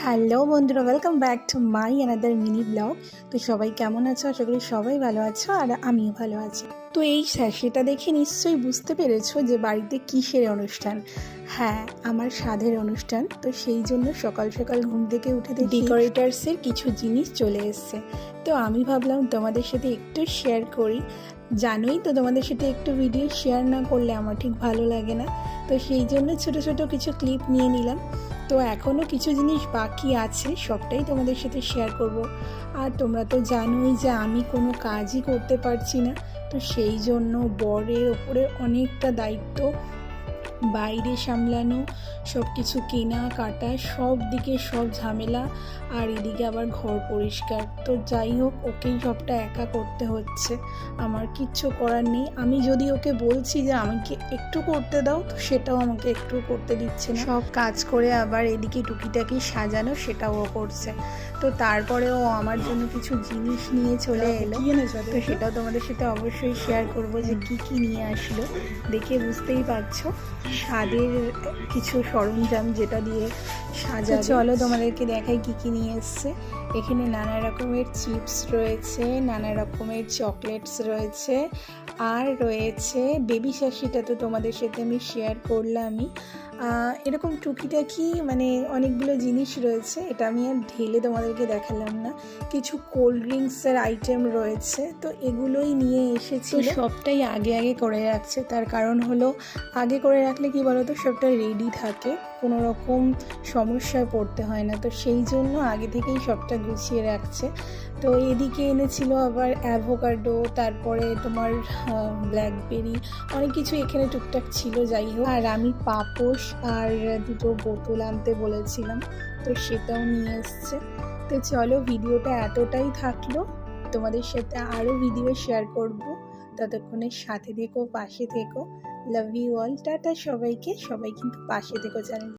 Hello বন্ধুরা, welcome back to my another mini blog. তো সবাই কেমন আছো? আশা করি সবাই ভালো আছো আর আমিও ভালো আছি। তো এই স্যাশিটা দেখে নিশ্চয়ই বুঝতে পেরেছো যে বাড়িতে কিসের অনুষ্ঠান। হ্যাঁ, আমার স্বাদের অনুষ্ঠান। তো সেই জন্য সকাল সকাল ঘুম থেকে উঠে দেখি ডেকোরেটার্সের কিছু জিনিস চলে এসছে। তো আমি ভাবলাম তোমাদের সাথে একটু শেয়ার করি। জানোই তো, তোমাদের সাথে একটু ভিডিও শেয়ার না করলে আমার ঠিক ভালো লাগে না। তো সেই জন্য ছোট ছোট কিছু ক্লিপ নিয়ে নিলাম। তো এখনও কিছু জিনিস বাকি আছে, সবটাই তোমাদের সাথে শেয়ার করব। আর তোমরা তো জানোই যে আমি কোনো কাজই করতে পারছি না। তো সেই জন্য বরের ওপরে অনেকটা দায়িত্ব, বাইরে সামলানো, সব কিছু কেনা কাটা, সব দিকে সব ঝামেলা, আর এদিকে আবার ঘর পরিষ্কার। তো যাই হোক, ওকেই সবটা একা করতে হচ্ছে, আমার কিচ্ছু করার নেই। আমি যদি ওকে বলছি যে আমাকে একটু করতে দাও, তো সেটাও আমাকে একটু করতে দিচ্ছে না। সব কাজ করে আবার এদিকে টুকিটাকি সাজানো, সেটাও ও করছে। তো তারপরে ও আমার জন্য কিছু জিনিস নিয়ে চলে এলো। তো সেটাও তোমাদের সাথে অবশ্যই শেয়ার করব যে কি কি নিয়ে আসলো। দেখে বুঝতেই পারছো, স্বাদের কিছু সরঞ্জাম যেটা দিয়ে সাজা। চলো তোমাদেরকে দেখাই কি কি নিয়ে এসছে। এখানে নানা রকমের চিপস রয়েছে, নানা রকমের চকলেটস রয়েছে, আর রয়েছে বেবি শাশিটা তো তোমাদের সাথে আমি শেয়ার করলামই। এরকম টুকিটাকি মানে অনেকগুলো জিনিস রয়েছে, এটা আমি আর ঢেলে তোমাদেরকে দেখালাম না। কিছু কোল্ড ড্রিঙ্কসের আইটেম রয়েছে, তো এগুলোই নিয়ে এসেছি। সবটাই আগে আগে করে রাখছে, তার কারণ হলো আগে করে রাখলে কি বলো তো, সবটা রেডি থাকে, কোনো রকম সমস্যায় পড়তে হয় না। তো সেই জন্য আগে থেকেই সবটা গুছিয়ে রাখছে। তো এদিকে এনেছিল আবার অ্যাভোকাডো, তারপরে তোমার ব্ল্যাকবেরি, অনেক কিছু এখানে টুকটাক ছিল। যাই হোক, আর আমি পাপোশ আর দুটো বোতল আনতে বলেছিলাম, তো সেটাও নিয়ে এসছে। তো চলো, ভিডিওটা এতটাই থাকলো, তোমাদের সাথে আরও ভিডিও শেয়ার করব। ততক্ষণে সাথে থেকো, পাশে থেকো। লাভ ইউ অল, টাটা সবাইকে। সবাই কিন্তু পাশে থেকো চ্যানেল।